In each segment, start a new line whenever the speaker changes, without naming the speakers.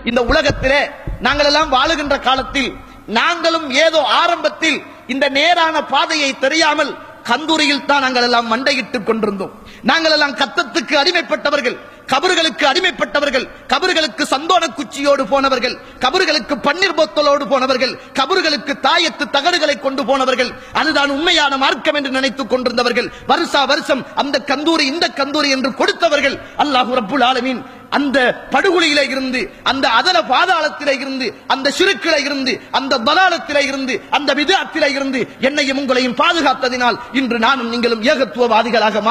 இந்த உலகத்திலே நாங்கள் எல்லாம் வாழுகின்ற காலத்தில் நாங்களும் ஏதோ ஆரம்பத்தில் இந்த நேரான பாதையை தெரியாமல் கந்தூரியில் தான் நாங்கள் எல்லாம் மண்டையிட்டுக் கொண்டிருந்தோம். நாங்கள் எல்லாம் கத்தத்துக்கு அடிமைப்பட்டவர்கள், கபர்களுக்கு அடிமைப்பட்டவர்கள், கபர்களுக்கு சந்தோன குச்சியோடு போனவர்கள், கபர்களுக்கு பன்னீர் போத்தலோடு போனவர்கள், கபர்களுக்கு தாயத்து தகடுகளை கொண்டு போனவர்கள். அதுதான் உண்மையான மார்க்கம் என்று நினைத்துக் கொண்டிருந்தவர்கள். வருஷா வருஷம் அந்த கந்தூரி இந்த கந்தூரி என்று கொடுத்தவர்கள். அல்லாஹ் ரப்புல் ஆலமீன் அந்த படுகொலியிலே இருந்து, அந்த அதல பாதாளத்திலே இருந்து, அந்த சிறுக்கிலே இருந்து, அந்த பலாலத்திலே இருந்து, அந்த விதத்திலே இருந்து என்னையும் உங்களையும் பாதுகாத்ததினால் இன்று நானும் நீங்களும் ஏகத்துவவாதிகளாக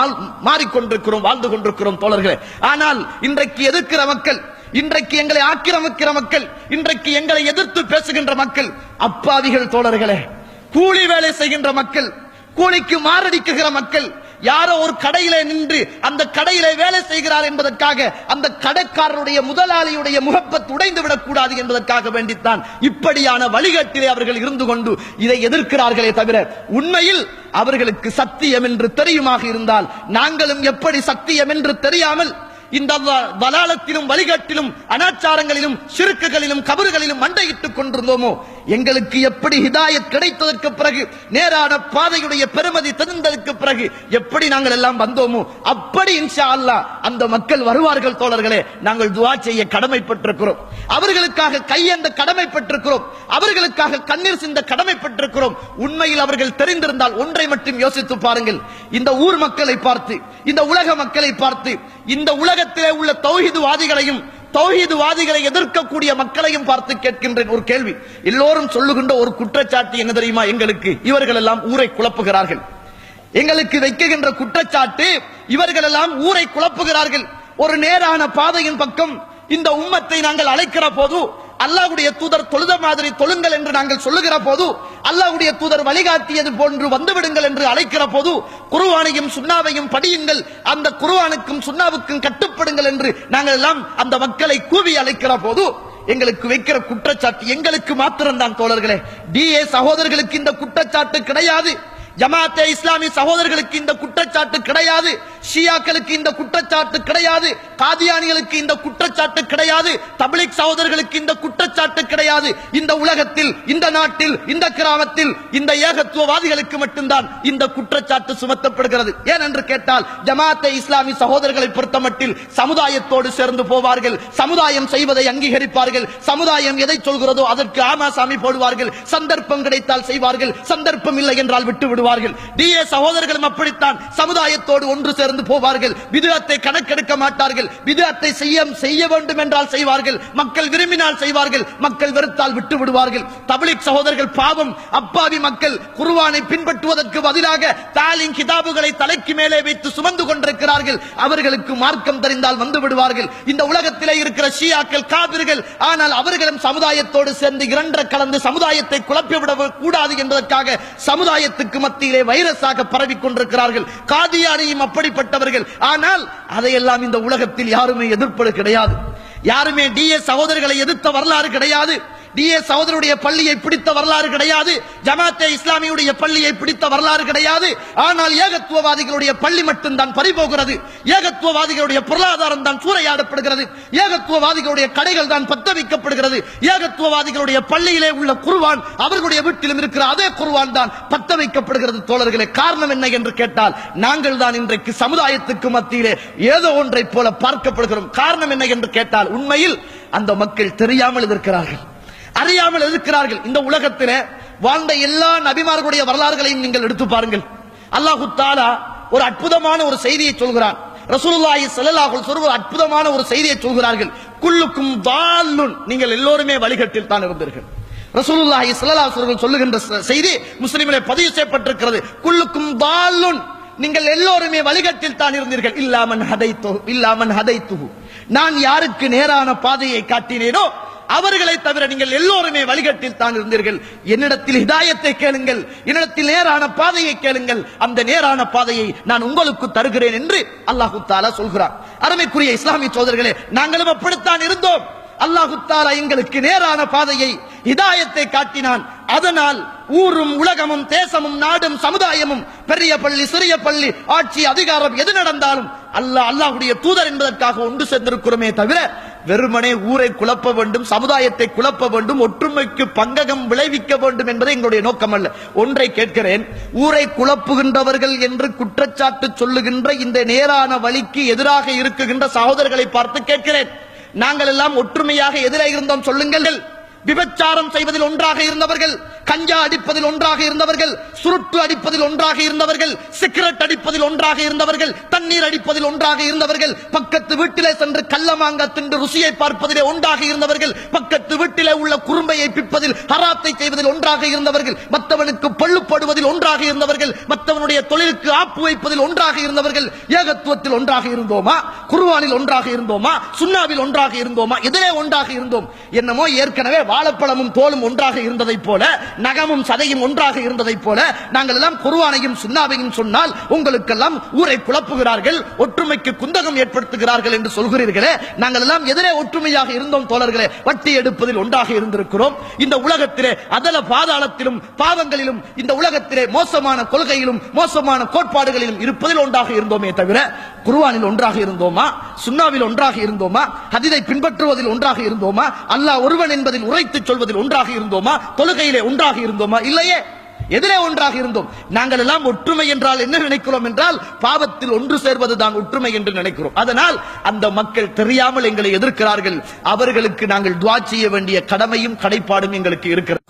மாறிக்கொண்டிருக்கிறோம், வாழ்ந்து கொண்டிருக்கிறோம் தோழர்களே. ஆனால் இன்றைக்கு எதிர்க்கிற மக்கள், இன்றைக்கு எங்களை ஆக்கிரமிக்கிற மக்கள், இன்றைக்கு எங்களை எதிர்த்து பேசுகின்ற மக்கள் அப்பாவிகள் தோழர்களே. கூலி வேலை செய்கின்ற மக்கள், கூலிக்கு மாரடிக்குகிற மக்கள், யாரோ ஒரு கடையிலே நின்று அந்த கடையிலே வேலை செய்கிறார் என்பதற்காக அந்த கடைக்காரருடைய முதலாளியுடைய முகப்பத் உடைந்து விடக்கூடாது என்பதற்காக வேண்டித்தான் இப்படியான வழிகாட்டிலே அவர்கள் இருந்து கொண்டு இதை எதிர்க்கிறார்களே தவிர உண்மையில் அவர்களுக்கு சத்தியம் என்று தெரியுமாக இருந்தால் நாங்களும் எப்படி சத்தியம் என்று தெரியாமல் இந்த வலாலத்திலும் வழிகாட்டிலும் அனாச்சாரங்களிலும் சிறுக்குகளிலும் கபறுகளிலும் மண்டையிட்டுக் கொண்டிருந்தோமோ, எங்களுக்கு எப்படி ஹிதாயத் கிடைத்ததற்கு பிறகு, நேரான பாதையுடைய பெருமதி தெரிந்ததற்கு பிறகு எப்படி நாங்கள் எல்லாம் வந்தோமோ அப்படி இன்ஷா அல்லாஹ் அந்த மக்கள் வருவார்கள் தோழர்களே. நாங்கள் துஆ செய்ய கடமைப்பட்டிருக்கிறோம், அவர்களுக்காக கையேந்த கடமைப்பட்டிருக்கிறோம், அவர்களுக்காக கண்ணீர் சிந்த கடமைப்பட்டிருக்கிறோம். உண்மையில் அவர்கள் தெரிந்திருந்தால் ஒன்றை மட்டும் யோசித்து பாருங்கள். இந்த ஊர் மக்களை பார்த்து, இந்த உலக மக்களை பார்த்து, இந்த உலகத்திலே உள்ள தௌஹீதுவாதிகளையும் தௌஹீதுவாதிகளை எதிர்க்கக்கூடிய மக்களையும் பார்த்து கேட்கின்றேன் ஒரு கேள்வி. எல்லோரும் சொல்லுகின்ற ஒரு குற்றச்சாட்டு என்ன தெரியுமா? எங்களுக்கு இவர்கள் எல்லாம் ஊரை குழப்புகிறார்கள். எங்களுக்கு வைக்கின்ற குற்றச்சாட்டு இவர்கள் எல்லாம் ஊரை குழப்புகிறார்கள். ஒரு நேரான பாதையின் பக்கம் இந்த உம்மத்தை நாங்கள் அழைக்கிற போது, அல்லாஹ்வுடைய தூதர் தொழுத மாதிரி தொழுங்கள் என்று நாங்கள் சொல்லுகிற போது, அல்லாஹ்வுடைய தூதர் வழிகாட்டியது போன்று வந்துவிடுங்கள் என்று அழைக்கிற போது, குர்ஆனையும் சுன்னாவையும் படியுங்கள், அந்த குர்ஆனுக்கும் சுன்னாவுக்கும் கட்டுப்படுங்கள் என்று நாங்கள் எல்லாம் அந்த மக்களை கூவி அழைக்கிற போது எங்களுக்கு வைக்கிற குற்றச்சாட்டு எங்களுக்கு மாத்திரம்தான் தோழர்களே. டிஏ சகோதரர்களுக்கு இந்த குற்றச்சாட்டு கிடையாது, ஜமாத்தே இஸ்லாமி சகோதரர்களுக்கு இந்த குற்றச்சாட்டு கிடையாது, ஷியாக்களுக்கு இந்த குற்றச்சாட்டு கிடையாது, காதியானிகளுக்கு இந்த குற்றச்சாட்டு கிடையாது, தப்லீக் சகோதரர்களுக்கு இந்த குற்றச்சாட்டு கிடையாது. இந்த உலகத்தில், இந்த நாட்டில், இந்த கிராமத்தில் இந்த ஏகத்துவவாதிகளுக்கு மட்டும்தான் இந்த குற்றச்சாட்டு சுமத்தப்படுகிறது. ஏன் என்று கேட்டால், ஜமாத்தே இஸ்லாமி சகோதரர்களை பொறுத்தமட்டில் சமுதாயத்தோடு சேர்ந்து போவார்கள், சமுதாயம் செய்வதை அங்கீகரிப்பார்கள், சமுதாயம் எதை சொல்கிறதோ அதற்கு ஆமாசாமி போடுவார்கள், சந்தர்ப்பம் கிடைத்தால் செய்வார்கள், சந்தர்ப்பம் இல்லை என்றால் விட்டு விடுவார்கள். டிஏ சகோதரர்களும் அப்படித்தான் சமுதாயத்தோடு ஒன்று சேர்ந்து போவார்கள், பிதுஅத்தை கணக்கெடுக்க மாட்டார்கள், பிதுஅத்தை செய்ய வேண்டும் என்றால் செய்வார்கள், மக்கள் விரும்பினால் செய்வார்கள், மக்கள் வெறுத்தால் விட்டு விடுவார்கள். தப்லீக் சகோதரர்கள் பாவம், அப்பாவி மக்கள் குர்ஆனை பின்பற்றுவதற்கு பதிலாக தாலிம் கிதாபுகளை தலைக்கு மேலே வைத்து சுமந்து கொண்டிருக்கிறார்கள். அவர்களுக்கு மார்க்கம் தெரிந்தால் வந்து விடுவார்கள். இந்த உலகத்திலே இருக்கிற ஷியாக்கள் காபிர்கள், ஆனால் அவர்களும் சமுதாயத்தோடு சேர்ந்து இரண்டரை கலந்து சமுதாயத்தை குழப்பிவிட கூடாது என்பதற்காக சமுதாயத்துக்கு மத்தியிலே வைரஸாக பரவி கொண்டிருக்கிறார்கள். காதியானியும் அப்படிப்பட்டவர்கள். ஆனால் அதையெல்லாம் இந்த உலகத்தில் யாருமே எதிர்ப்பது கிடையாது. யாருமே டிஏ சகோதரர்களை எதிர்த்த வரலாறு கிடையாது. டிஏ சகோதரருடைய பள்ளியை பிடித்த வரலாறு கிடையாது. ஜமாத்தே இஸ்லாமியுடைய பள்ளியை பிடித்த வரலாறு கிடையாது. ஆனால் ஏகத்துவவாதிகளுடைய பள்ளி மட்டும்தான் பறிபோகிறது. ஏகத்துவவாதிகளுடைய பொருளாதாரம் தான் சூறையாடப்படுகிறது. ஏகத்துவவாதிகளுடைய கடைகள் தான் பத்த வைக்கப்படுகிறது. ஏகத்துவவாதிகளுடைய பள்ளியிலே உள்ள குர்ஆன், அவர்களுடைய வீட்டிலும் இருக்கிற அதே குர்ஆன் தான் பத்த வைக்கப்படுகிறது. தோழர்களே, காரணம் என்ன என்று கேட்டால், நாங்கள் தான் இன்றைக்கு சமுதாயத்துக்கு மத்தியிலே ஏதோ ஒன்றை போல பார்க்கப்படுகிறோம். காரணம் என்ன என்று கேட்டால், உண்மையில் அந்த மக்கள் தெரியாமல் இருக்கிறார்கள், அறியாமல் இருக்கிறார்கள். இந்த உலகத்திலே வாழ்ந்த எல்லா நபிமார்களுடைய வரலாறுகளையும் நீங்கள் எடுத்து பாருங்கள். அல்லாஹ் தஆலா ஒரு அற்புதமான ஒரு செய்தியை சொல்கிறான். ரசூலுல்லாஹி ஸல்லல்லாஹு அலைஹி வஸல்லம் அற்புதமான ஒரு செய்தியை சொல்கிறார்கள். குல்லுக்கும் தால்லுன், நீங்கள் எல்லோருமே வழிகட்டில் தான் இருந்தீர்கள். ரசூலுல்லாஹி ஸல்லல்லாஹு அலைஹி வஸல்லம் சொல்லுகின்ற செய்தி முஸ்லிமிலே பதிவு செய்யப்பட்டிருக்கிறது. குல்லுக்கும் தால்லுன், நீங்கள் எல்லோருமே வழிகட்டில் தான் இருந்தீர்கள். இல்லாமன் ஹதைத்துஹு, நான் யாருக்கு நேரான பாதையை காட்டினேனோ அவர்களை தவிர நீங்கள் எல்லோருமே வழிகட்டில் தான் இருந்தீர்கள். என்னிடத்தில் ஹிதாயத்தை கேளுங்கள், என்னிடத்தில் நேரான பாதையை கேளுங்கள், அந்த நேரான பாதையை நான் உங்களுக்கு தருகிறேன் என்று அல்லாஹ் தஆலா சொல்கிறார். அருமைக்குரிய இஸ்லாமிய சகோதரர்களே, நாங்களும் அப்படித்தான் இருந்தோம். அல்லாஹ் தஆலா எங்களுக்கு நேரான பாதையை, ஹிதாயத்தை காட்டினான். அதனால் ஊரும் உலகமும் தேசமும் நாடும் சமுதாயமும் பெரிய பள்ளி சிறிய பள்ளி ஆட்சி அதிகாரம் எது நடந்தாலும் அல்லாஹ்வுடைய தூதர் என்பதற்காக ஒன்று சேர்ந்திருக்கிறோமே தவிர வெறுமனே ஊரை குழப்ப வேண்டும், சமுதாயத்தை குழப்ப வேண்டும், ஒற்றுமைக்கு பங்ககம் விளைவிக்க வேண்டும் என்பது எங்களுடைய நோக்கம் அல்ல. ஒன்றை கேட்கிறேன், ஊரை குழப்புகின்றவர்கள் என்று குற்றச்சாட்டு சொல்லுகின்ற இந்த நேரான வழிக்கு எதிராக இருக்குகின்ற சகோதரர்களை பார்த்து கேட்கிறேன், நாங்கள் எல்லாம் ஒற்றுமையாக எதிராக இருந்தோம் சொல்லுங்கள். விபச்சாரம் செய்வதில் ஒன்றாக இருந்தவர்கள், கஞ்சா அடிப்பதில் ஒன்றாக இருந்தவர்கள், சுருட்டு அடிப்பதில் ஒன்றாக இருந்தவர்கள், சிகரெட் அடிப்பதில் ஒன்றாக இருந்தவர்கள், தண்ணீர் அடிப்பதில் ஒன்றாக இருந்தவர்கள், பக்கத்து வீட்டிலே சென்று கள்ளமாங்க தின்று ருசியை பார்ப்பதிலே ஒன்றாக இருந்தவர்கள், பக்கத்து வீட்டிலே உள்ள குறும்பையை பிற்பதில் ஹராத்தை செய்வதில் ஒன்றாக இருந்தவர்கள், மற்றவனுக்கு பள்ளுப்படுவதில் ஒன்றாக இருந்தவர்கள், மற்றவனுடைய தொழிலுக்கு ஆப்பு வைப்பதில் ஒன்றாக இருந்தவர்கள். ஏகத்துவத்தில் ஒன்றாக இருந்தோமா? குர்ஆனில் ஒன்றாக இருந்தோமா? சுன்னாவில் ஒன்றாக இருந்தோமா? எதிலே ஒன்றாக இருந்தோம்? என்னமோ ஏற்கனவே வாழைப்பழமும் தோலும் ஒன்றாக இருந்ததை போல, நகமும் சதையும் ஒன்றாக இருந்ததை போல, நாங்கள் எல்லாம் குர்ஆனையும் சுன்னாவையும் சொன்னால் உங்களுக்கெல்லாம் ஊரை குழப்புகிறார்கள், ஒற்றுமைக்கு குந்தகம் ஏற்படுத்துகிறார்கள் என்று சொல்கிறீர்களே. நாங்கள் எல்லாம் எதிரே ஒற்றுமையாக இருந்தோம் தோழர்களே. வட்டி எடுப்பதில் ஒன்றாக இருந்திருக்கிறோம். இந்த உலகத்திலே அதல பாதாளத்திலும் பாவங்களிலும், இந்த உலகத்திலே மோசமான கொள்கையிலும் மோசமான கோட்பாடுகளிலும் இருப்பதில் ஒன்றாக இருந்தோமே தவிர குர்ஆனில் ஒன்றாக இருந்தோமா? சுன்னாவில் ஒன்றாக இருந்தோமா? ஹதீஸை பின்பற்றுவதில் ஒன்றாக இருந்தோமா? அல்லாஹ் ஒருவன் என்பதில் உரைத்து சொல்வதில் ஒன்றாக இருந்தோமா? தொழுகையிலே ஒன்றாக இருந்தோமா? இல்லையே. எதிரே ஒன்றாக இருந்தோம். நாங்கள் எல்லாம் ஒற்றுமை என்றால் என்ன நினைக்கிறோம் என்றால், பாவத்தில் ஒன்று சேர்வதுதான் ஒற்றுமை என்று நினைக்கிறோம். அதனால் அந்த மக்கள் தெரியாமல் எங்களை எதிர்க்கிறார்கள். அவர்களுக்கு நாங்கள் துஆ செய்ய வேண்டிய கடமையும் கடைப்பாடும் எங்களுக்கு இருக்கிறது.